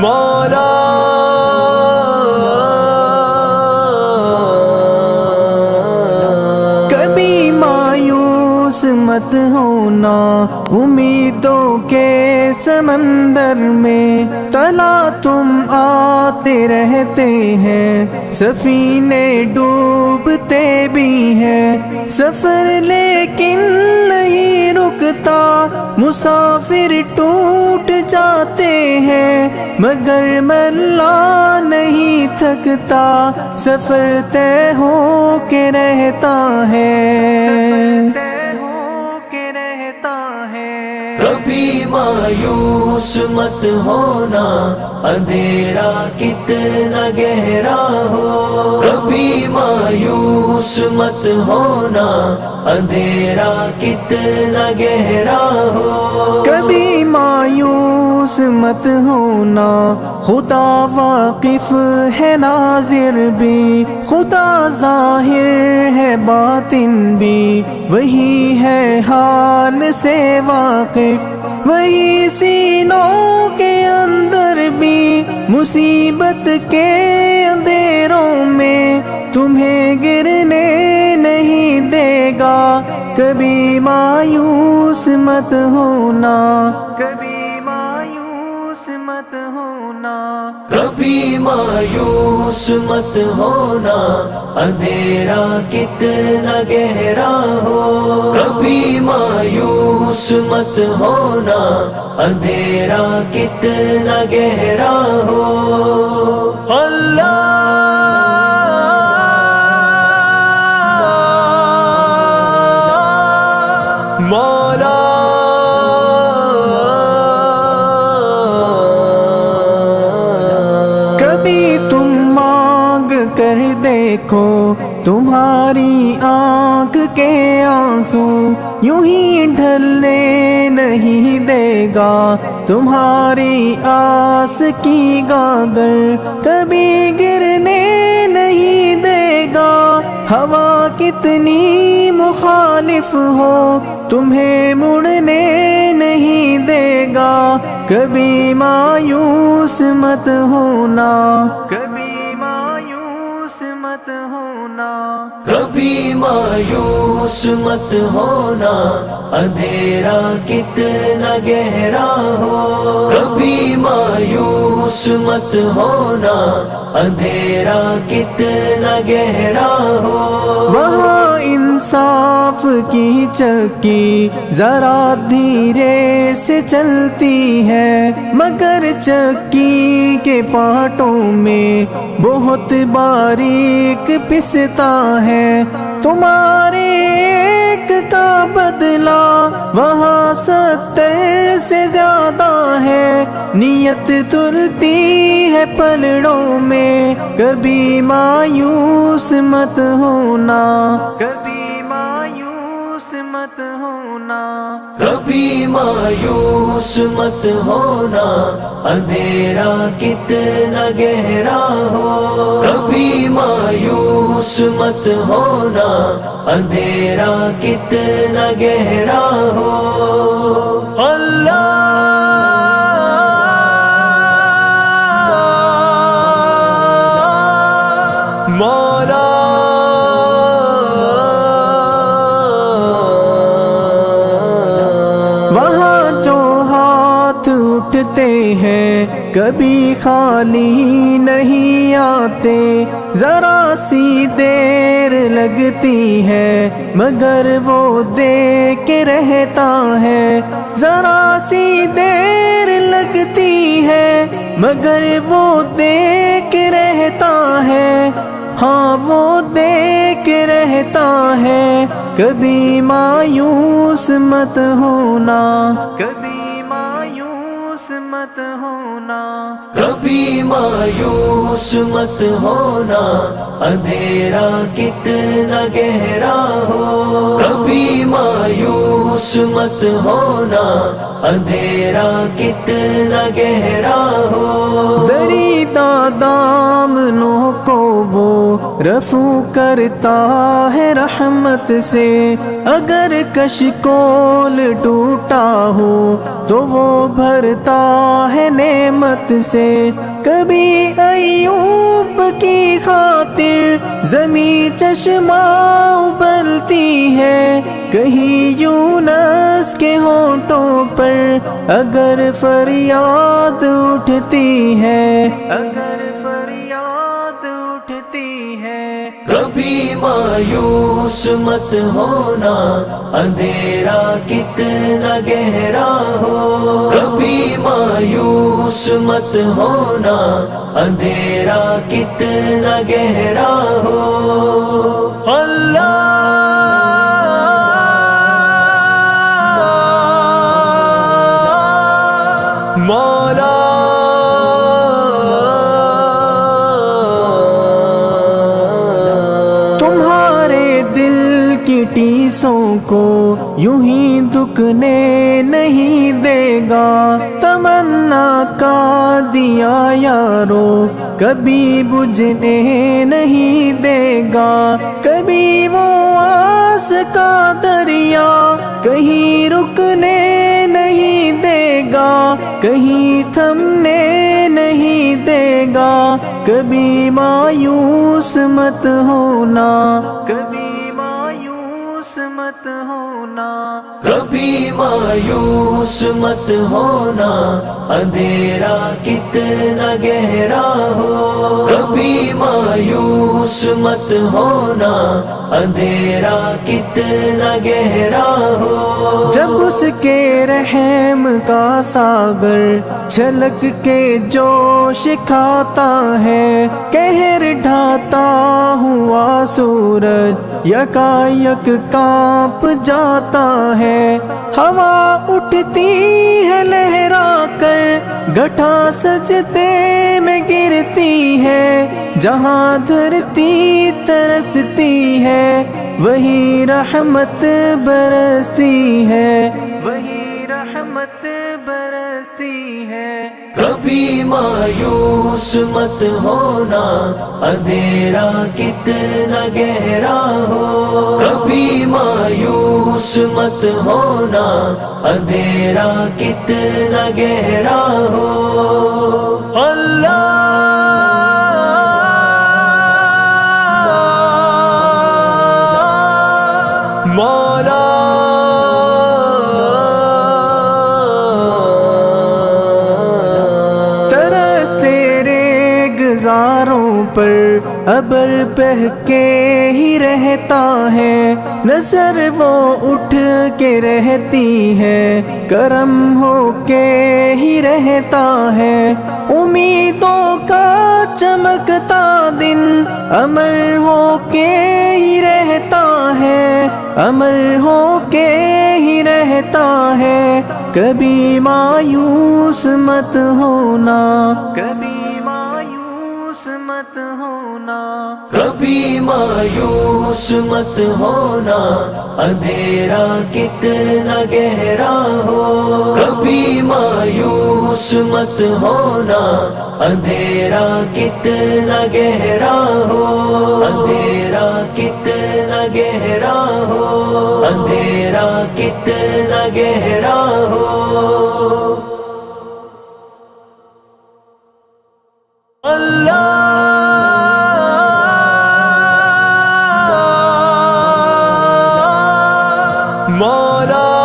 مولا کبھی مایوس مت ہونا امیدوں کے سمندر میں، تلا تم آتے رہتے ہیں، سفینے ڈوبتے بھی ہیں، سفر لیکن نہیں رکتا، مسافر ٹوٹ جاتے ہیں، مگر ملا نہیں تھکتا، سفر طے ہو کے رہتا ہے۔ کبھی مایوس مت ہونا، اندھیرا کتنا گہرا ہو، کبھی مایوس مت ہونا، اندھیرا کتنا گہرا ہو، کبھی مایوس مت ہونا، خدا واقف ہے ناظر بھی، خدا ظاہر ہے باطن بھی، وہی ہے حال سے واقف، وہی سینوں کے اندر بھی، مصیبت کے اندھیروں میں تمہیں گرنے نہیں دے گا، کبھی مایوس مت ہونا، کبھی مایوس مت ہونا، کبھی مایوس مت ہونا، اندھیرا کتنا گہرا ہو، کبھی مایوس مت ہونا، اندھیرا کتنا گہرا ہو، اللہ مولا کبھی تم مانگ کر دیکھو، تمہاری آنکھ کے آنسو یوں ہی ڈھلنے نہیں دے گا، تمہاری آس کی گاگر کبھی گرنے نہیں دے گا، ہوا کتنی مخالف ہو تمہیں مڑنے نہیں دے گا، کبھی مایوس مت ہونا، کبھی مایوس مت ہونا، کبھی مایوس مت ہونا، اندھیرا کتنا گہرا ہو، کبھی مایوس مت ہونا، اندھیرا کتنا گہرا ہو، وہاں انصاف کی چکی ذرا دھیرے سے چلتی ہے، مگر چکی کے پارٹوں میں بہت باریک پستا ہے، تمہارے ایک کا بدلہ وہاں 70 سے زیادہ ہے، نیت تلتی ہے پلڑوں میں، کبھی مایوس مت ہونا، کبھی مایوس مت ہونا، کبھی مایوس مت ہونا، اندھیرا کتنا گہرا ہو، کبھی مایوس مت ہونا، اندھیرا کتنا گہرا ہو، اللہ مولا وہاں جو ہاتھ اٹھتے ہیں کبھی خالی نہیں آتے، ذرا سی دیر لگتی ہے مگر وہ دے کے رہتا ہے، ذرا سی دیر لگتی ہے مگر وہ دے کے رہتا ہے، ہاں وہ دے کے رہتا ہے، کبھی مایوس مت ہونا، کبھی مایوس مت ہونا، کبھی مایوس مت ہونا، اندھیرا کتنا گہرا ہو، کبھی مایوس مت ہونا، اندھیرا کتنا گہرا ہو، دریدہ دامنوں کو وہ رفو کرتا ہے رحمت سے، اگر کشکول ٹوٹا ہو تو وہ بھرتا ہے نعمت سے۔ کبھی ایوب کی خاطر زمیں چشمہ ابلتی ہے، کہیں یونس کے ہونٹوں پر اگر فریاد اٹھتی ہے، اگر فریاد اٹھتی ہے۔ کبھی مایوس مت ہونا، اندھیرا کتنا گہرا ہو، کبھی مایوس مت ہونا، اندھیرا کتنا گہرا ہو۔ اللہ مولا تمہارے دل کی ٹیسوں کو یوں ہی دکنے نہیں دے گا، تمنا کا دیا یارو کبھی بجھنے نہیں دے گا، کبھی وہ آس کا دریا کہیں رکنے نہیں دے گا، کہیں تھمنے نہیں دے گا۔ کبھی مایوس مت ہونا، کبھی مایوس مت ہونا، کبھی مایوس مت ہونا، اندھیرا کتنا گہرا ہو، کبھی مایوس مت ہونا، اندھیرا کتنا گہرا ہو۔ جب اس کے رحم کا ساگر چھلک کے جوش کھاتا ہے، قہر ڈھاتا ہوا سورج یکایک کانپ جاتا ہے، ہوا اٹھتی ہے لہرا کر گھٹا سجدے میں گرتی ہے، جہاں دھرتی ترستی ہے وہی رحمت برستی ہے، وہی رحمت برستی ہے۔ کبھی مایوس مت ہونا، اندھیرا کتنا گہرا ہو، کبھی مایوس مت ہونا، اندھیرا کتنا گہرا ہو۔ اللہ مولا ترس تیرے گزاروں پر ابر بہہ کے ہی رہتا ہے، نظر وہ اٹھ کے رہتی ہے، کرم ہو کے ہی رہتا ہے، امیدوں کا چمکتا دن امر ہو کے ہی رہتا ہے، امر ہو کے ہی رہتا ہے۔ کبھی مایوس مت ہونا، کبھی مایوس مت ہونا، کبھی مایوس مت ہونا، اندھیرا کتنا گہرا ہو، کبھی مایوس مت ہونا، اندھیرا کتنا گہرا ہو، اندھیرا کتنا گہرا ہو، اندھیرا کتنا گہرا ہو۔ اللہ مولا